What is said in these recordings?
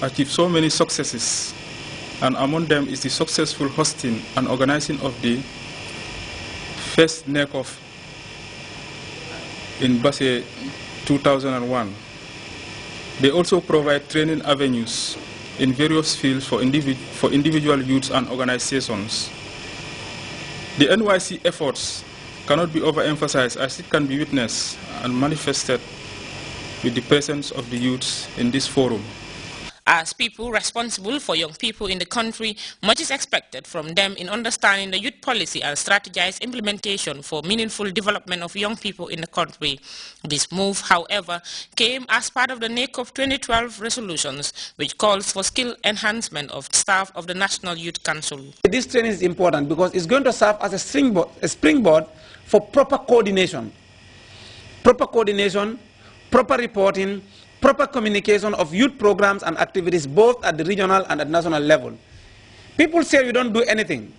achieved so many successes, and among them is the successful hosting and organizing of the first NECOF in Basse 2001. They also provide training avenues in various fields for individual youths and organizations. The NYC efforts cannot be overemphasized, as it can be witnessed and manifested with the presence of the youths in this forum. As people responsible for young people in the country, much is expected from them in understanding the youth policy and strategized implementation for meaningful development of young people in the country. This move, however, came as part of the NECOF 2012 resolutions, which calls for skill enhancement of staff of the National Youth Council. This training is important because it's going to serve as a springboard for proper coordination, proper reporting, proper communication of youth programs and activities both at the regional and at national level. People say we don't do anything.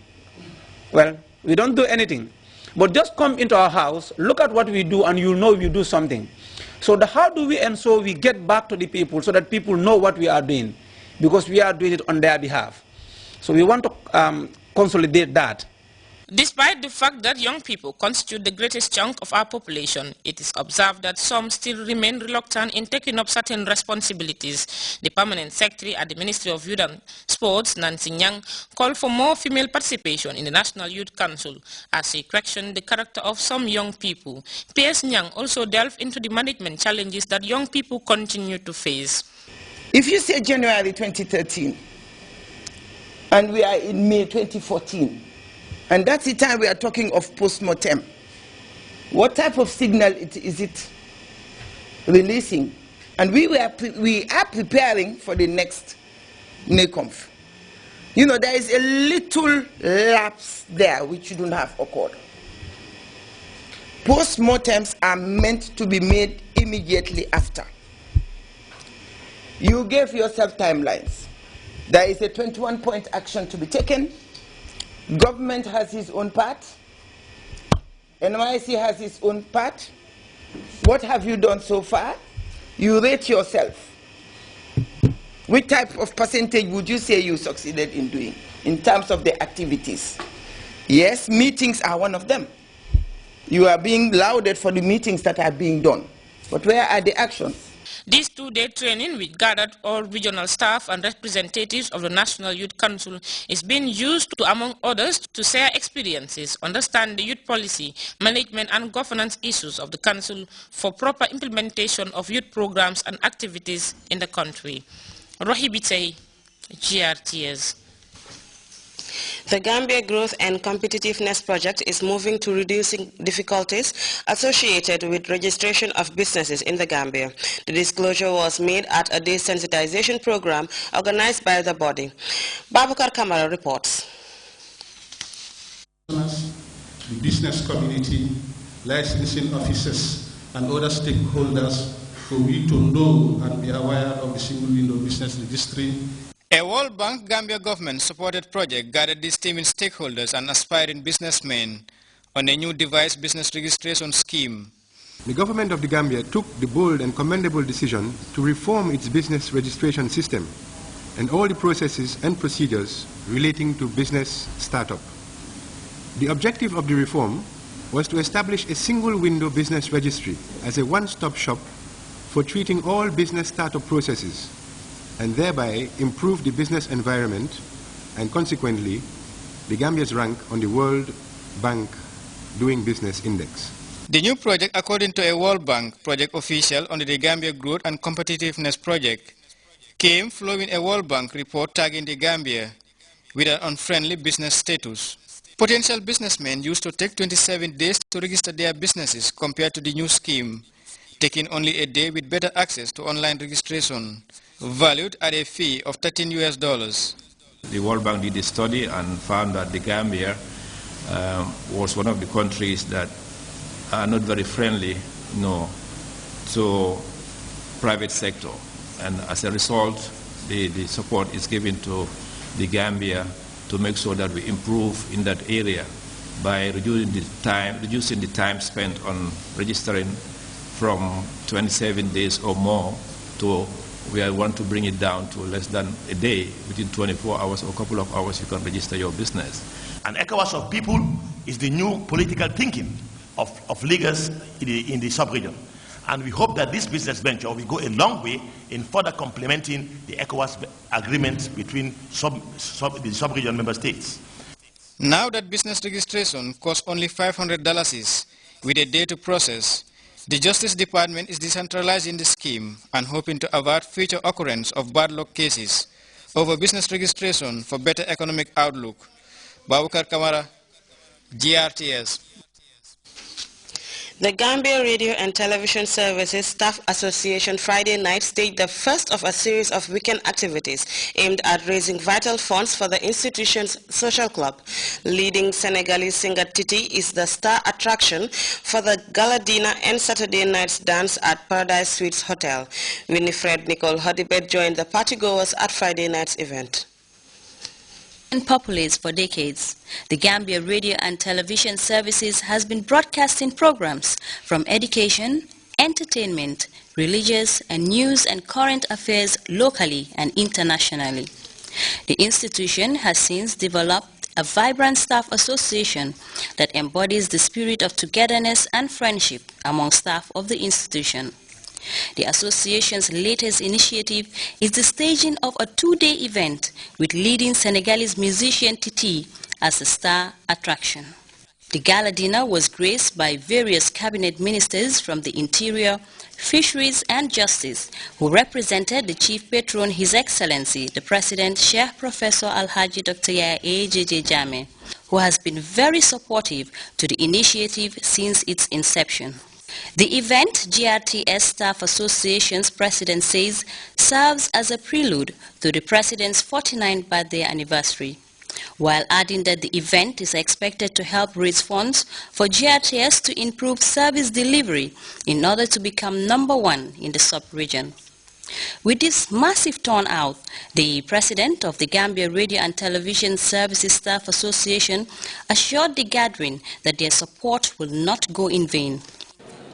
Well, we don't do anything. But just come into our house, look at what we do, and you'll know we do something. So how do we ensure we get back to the people so that people know what we are doing? Because we are doing it on their behalf. So we want to consolidate that. Despite the fact that young people constitute the greatest chunk of our population, it is observed that some still remain reluctant in taking up certain responsibilities. The permanent secretary at the Ministry of Youth and Sports, Nancy Nyang, called for more female participation in the National Youth Council as she questioned the character of some young people. PS Nyang also delved into the management challenges that young people continue to face. If you say January 2013 and we are in May 2014, and that's the time we are talking of post-mortem, what type of signal is it releasing? And we are preparing for the next NECOF. You know, there is a little lapse there which shouldn't have occurred. Post-mortems are meant to be made immediately after. You gave yourself timelines. There is a 21-point action to be taken. Government has its own part. NYC has its own part. What have you done so far? You rate yourself. Which type of percentage would you say you succeeded in doing in terms of the activities? Yes, meetings are one of them. You are being lauded for the meetings that are being done. But where are the actions? This two-day training, which gathered all regional staff and representatives of the National Youth Council, is being used to, among others, to share experiences, understand the youth policy, management and governance issues of the Council for proper implementation of youth programs and activities in the country. Rohibite, Grts. The Gambia Growth and Competitiveness Project is moving to reducing difficulties associated with registration of businesses in the Gambia. The disclosure was made at a desensitization program organized by the body. Babakar Kamara reports. The business community, licensing officers, and other stakeholders for we to know and be aware of the single window business registry. A World Bank Gambia government-supported project gathered esteemed stakeholders and aspiring businessmen on a new device business registration scheme. The government of the Gambia took the bold and commendable decision to reform its business registration system and all the processes and procedures relating to business startup. The objective of the reform was to establish a single-window business registry as a one-stop shop for treating all business startup processes, and thereby improve the business environment and consequently the Gambia's rank on the World Bank Doing Business Index. The new project, according to a World Bank project official under the Gambia Growth and Competitiveness Project, came following a World Bank report tagging the Gambia with an unfriendly business status. Potential businessmen used to take 27 days to register their businesses compared to the new scheme, taking only a day with better access to online registration, valued at a fee of $13 US. The World Bank did a study and found that the Gambia was one of the countries that are not very friendly to private sector, and as a result the support is given to the Gambia to make sure that we improve in that area by reducing the time spent on registering from 27 days or more to we want to bring it down to less than a day. Within 24 hours or a couple of hours, you can register your business. An ECOWAS of people is the new political thinking of leaders in the sub-region. And we hope that this business venture will go a long way in further complementing the ECOWAS agreement between the sub-region member states. Now that business registration costs only $500 with a day to process, the Justice Department is decentralizing the scheme and hoping to avert future occurrence of bad luck cases over business registration for better economic outlook. Babukar Kamara, GRTS. The Gambia Radio and Television Services Staff Association Friday night staged the first of a series of weekend activities aimed at raising vital funds for the institution's social club. Leading Senegalese singer Titi is the star attraction for the gala dinner and Saturday night's dance at Paradise Suites Hotel. Winifred Nicole Hodibet joined the partygoers at Friday night's event. And populace for decades, the Gambia Radio and Television Services has been broadcasting programs from education, entertainment, religious and news and current affairs locally and internationally. The institution has since developed a vibrant staff association that embodies the spirit of togetherness and friendship among staff of the institution. The association's latest initiative is the staging of a two-day event with leading Senegalese musician Titi as a star attraction. The gala dinner was graced by various cabinet ministers from the Interior, Fisheries and Justice, who represented the chief patron, His Excellency, the President, Sheikh Professor Alhaji Dr. Yaya A.J.J. Jammeh, who has been very supportive to the initiative since its inception. The event, GRTS Staff Association's president says, serves as a prelude to the president's 49th birthday anniversary, while adding that the event is expected to help raise funds for GRTS to improve service delivery in order to become #1 in the sub-region. With this massive turnout, the president of the Gambia Radio and Television Services Staff Association assured the gathering that their support will not go in vain.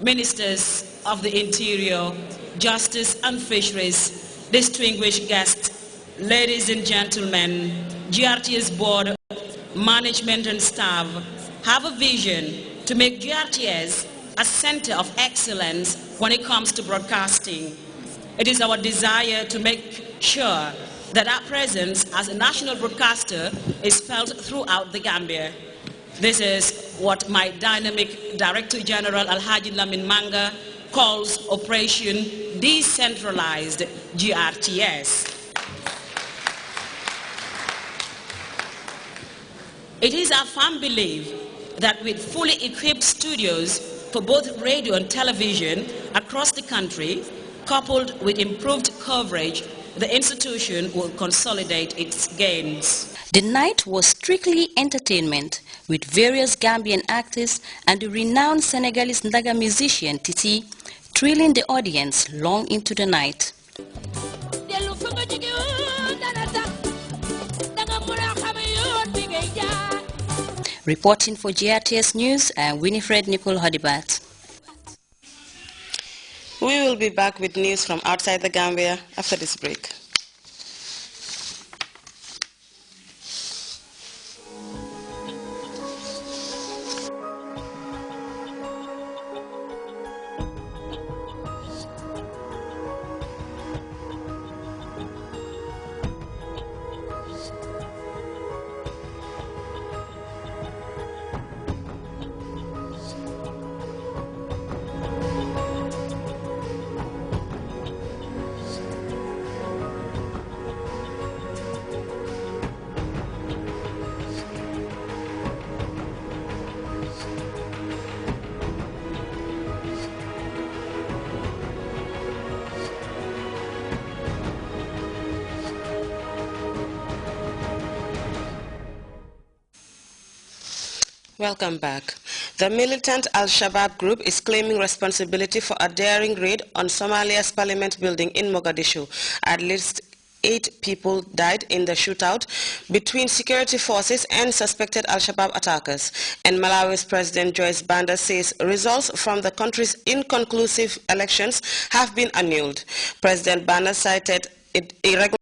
Ministers of the Interior, Justice and Fisheries, distinguished guests, ladies and gentlemen, GRTS board, management and staff have a vision to make GRTS a center of excellence when it comes to broadcasting. It is our desire to make sure that our presence as a national broadcaster is felt throughout the Gambia. This is what my dynamic Director General Alhaji Lamin Manga calls Operation Decentralized GRTS. It is our firm belief that with fully equipped studios for both radio and television across the country, coupled with improved coverage, the institution will consolidate its gains. The night was strictly entertainment, with various Gambian actors and the renowned Senegalese Ndaga musician Titi thrilling the audience long into the night. Reporting for GRTS News, I'm Winifred Nicole Hodibat. We will be back with news from outside the Gambia after this break. Welcome back. The militant Al-Shabaab group is claiming responsibility for a daring raid on Somalia's parliament building in Mogadishu, at least 8 people died in the shootout between security forces and suspected Al-Shabaab attackers. And Malawi's President Joyce Banda says results from the country's inconclusive elections have been annulled. President Banda cited irregular